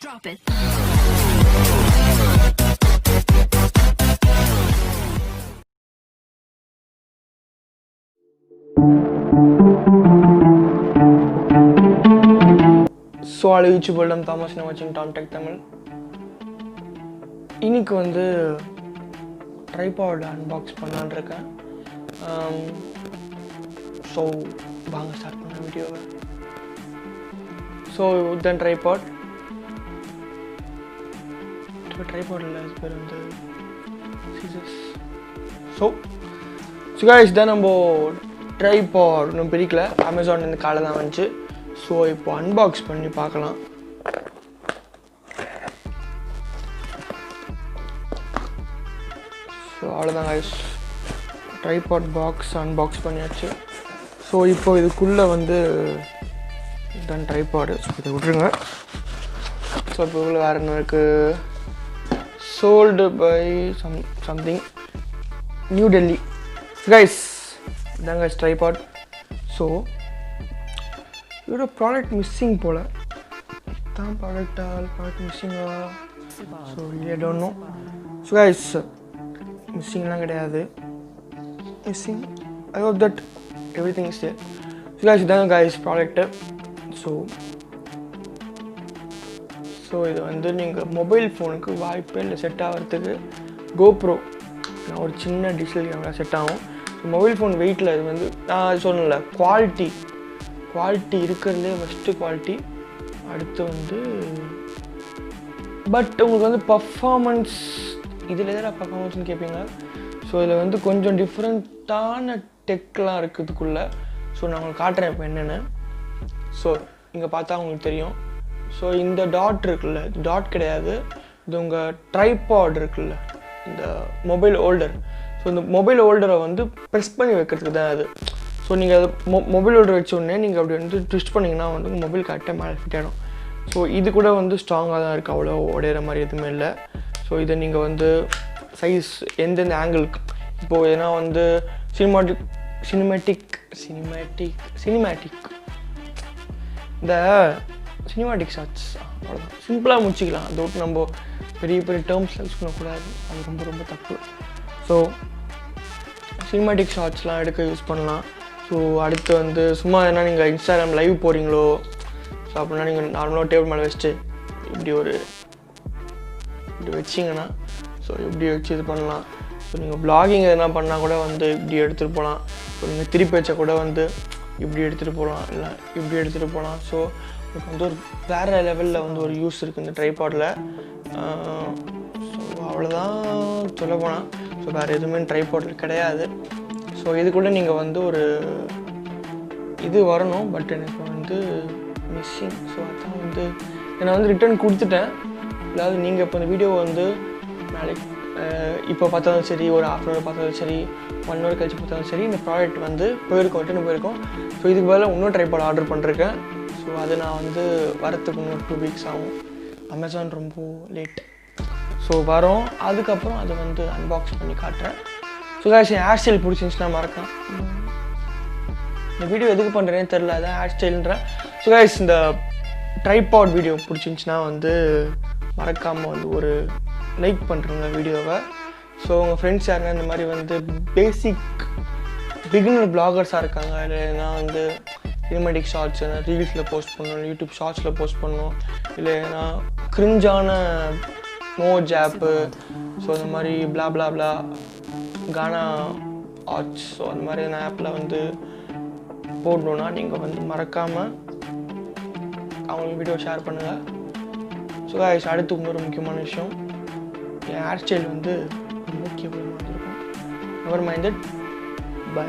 Drop it. So, all YouTube world, I'm Thomas and I'm watching TOMTECHTAMIL. இன்னைக்கு வந்து tripod unbox பண்ணலான்னு இருக்கேன். So வாங்க ஸ்டார்ட் பண்ண வீடியோவை. ஸோ தென் ட்ரைபாட் இல்லை அது பேர் வந்து சீசஸ். ஸோ கைஸ் தான் நம்ம ட்ரைபாட் இன்னும் பிரிக்கல, அமேசான்லேருந்து காலை தான் வந்துச்சு. ஸோ இப்போ அன்பாக்ஸ் பண்ணி பார்க்கலாம். ஸோ அவ்வளோதான் கைஸ், ட்ரைபாட் பாக்ஸ் அன்பாக்ஸ் பண்ணியாச்சு. ஸோ இப்போ இதுக்குள்ளே வந்து இதுதான் ட்ரைபாடு. ஸோ இதை விட்டுருங்க. ஸோ இப்போ உள்ள வேறு என்ன இருக்குது, sold by something New Delhi. Guys இதாங்க கைஸ் ட்ரைபாட். ஸோ இதோட ப்ராடக்ட் மிஸ்ஸிங் போல் தான், ப்ராடக்ட் மிஸ்ஸிங்கா? So I don't know. So guys மிஸ்ஸிங்லாம் கிடையாது, missing I hope that everything is there. So guys இதாங்க கைஸ் ப்ராடக்ட்டு. ஸோ இது வந்து நீங்கள் மொபைல் ஃபோனுக்கு வாய்ப்பே இல்லை செட் ஆகிறதுக்கு. கோப்ரோ ஒரு சின்ன டிஜிட்டல் கேமரா செட் ஆகும். மொபைல் ஃபோன் வெயிட்டில் இது வந்து நான் சொன்னல குவாலிட்டி இருக்கிறதுலே ஃபஸ்ட்டு குவாலிட்டி. அடுத்து வந்து பட் உங்களுக்கு வந்து பர்ஃபார்மன்ஸ் இதில் எதிராக பர்ஃபார்மன்ஸ்னு கேட்பீங்க. ஸோ இதில் வந்து கொஞ்சம் டிஃப்ரெண்ட்டான டெக்லாம் இருக்குதுக்குள்ளே. ஸோ நான் உங்களுக்கு காட்டுறேன் இப்போ என்னென்னு. ஸோ இங்கே பார்த்தா உங்களுக்கு தெரியும். ஸோ இந்த டாட் இருக்குல்ல, இது டாட் கிடையாது, இது உங்கள் ட்ரைபாட் இருக்குல்ல, இந்த மொபைல் ஹோல்டர். ஸோ இந்த மொபைல் ஹோல்டரை வந்து ப்ரெஸ் பண்ணி வைக்கிறதுக்கு தான் அது. ஸோ நீங்கள் அது மொபைல் ஹோல்டர் வச்சோடனே நீங்கள் அப்படி வந்து ட்விஸ்ட் பண்ணிங்கன்னா வந்து உங்கள் மொபைல் கரெக்டாக மேலே ஃபிட் ஆகிடும். ஸோ இது கூட வந்து ஸ்ட்ராங்காக தான் இருக்குது, அவ்வளோ உடையிற மாதிரி எதுவுமே இல்லை. ஸோ இதை நீங்கள் வந்து சைஸ் எந்தெந்த ஆங்கிளுக்கு, இப்போது ஏன்னா வந்து சினிமேட்டிக் இந்த சினிமாட்டிக் ஷாட்ஸ் அவ்வளோதான், சிம்பிளாக முடிச்சிக்கலாம். அதை விட்டு நம்ம பெரிய பெரிய டேர்ம்ஸில் யூஸ் பண்ணக்கூடாது, அது ரொம்ப ரொம்ப தப்பு. ஸோ சினிமாட்டிக் ஷாட்ஸ்லாம் எடுக்க யூஸ் பண்ணலாம். ஸோ அடுத்து வந்து சும்மா என்ன நீங்கள் இன்ஸ்டாகிராம் லைவ் போகிறீங்களோ, ஸோ அப்படின்னா நீங்கள் நார்மலாக டேபிள் மேலே வச்சுட்டு இப்படி வச்சிங்கன்னா, ஸோ இப்படி வச்சு இது பண்ணலாம். ஸோ நீங்கள் ப்ளாகிங் எதனா பண்ணால் கூட வந்து இப்படி எடுத்துகிட்டு போகலாம். ஸோ நீங்கள் திருப்பி வச்சா கூட வந்து இப்படி எடுத்துகிட்டு போகலாம், இல்லை இப்படி எடுத்துகிட்டு போகலாம். ஸோ உங்களுக்கு வந்து ஒரு வேறு லெவலில் வந்து ஒரு யூஸ் இருக்குது இந்த ட்ரைபாடில். ஸோ அவ்வளோதான் சொல்ல போனால். ஸோ வேறு எதுவுமே ட்ரைபாடில் கிடையாது. ஸோ இது கூட நீங்கள் வந்து ஒரு இது வரணும், பட் எனக்கு வந்து மிஸ்ஸிங். ஸோ அதான் வந்து நான் வந்து ரிட்டர்ன் கொடுத்துட்டேன். அதாவது நீங்கள் இப்போ இந்த வீடியோ வந்து நாளைக்கு இப்போ பார்த்தாலும் சரி, ஒரு ½ hour பார்த்தாலும் சரி, 1 hour கழிச்சு பார்த்தாலும் சரி, இந்த ப்ராடக்ட் வந்து ரிட்டர்ன் போயிருக்கோம். ஸோ இதுக்கு பதிலாக இன்னும் ட்ரைபாட் ஆர்டர் பண்ணிருக்கேன். ஸோ அது நான் வந்து வரத்துக்கு இன்னும் 2 weeks ஆகும். அமேசான் ரொம்ப லேட். ஸோ வரோம், அதுக்கப்புறம் அதை வந்து அன்பாக்ஸ் பண்ணி காட்டுறேன். ஸோ கைஸ் என் ஹேர் ஸ்டைல் பிடிச்சிருந்துச்சுன்னா மறக்காம, இந்த வீடியோ எதுக்கு பண்ணுறேன்னு தெரில, அதான் ஹேர் ஸ்டைல்ன்றேன். ஸோ கைஸ் இந்த ட்ரைபாட் வீடியோ பிடிச்சிருந்துச்சுன்னா வந்து மறக்காமல் வந்து ஒரு லைக் பண்ணுறேங்க வீடியோவை. ஸோ உங்கள் ஃப்ரெண்ட்ஸ் யாருன்னா இந்த மாதிரி வந்து பேசிக் பிகினர் பிளாகர்ஸாக இருக்காங்க, இல்லைன்னா வந்து சினிமேட்டிக் ஷார்ட்ஸ் ரீல்ஸில் போஸ்ட் பண்ணணும், யூடியூப் ஷார்ட்ஸில் போஸ்ட் பண்ணணும், இல்லைன்னா கிரிஞ்சான மோஜ் ஆப்பு, ஸோ அந்த மாதிரி பிளா கானா ஆர்ட்ஸ், ஸோ அந்த மாதிரியான ஆப்பில் வந்து போடணுன்னா நீங்கள் வந்து மறக்காமல் அவங்களுக்கு வீடியோ ஷேர் பண்ணுங்கள். ஸோ கைஸ் அடுத்து இன்னொரு முக்கியமான விஷயம், என் ஹேர் ஸ்டைல் வந்து ரொம்ப முக்கியமாக இருக்கும். Never mind it. பை.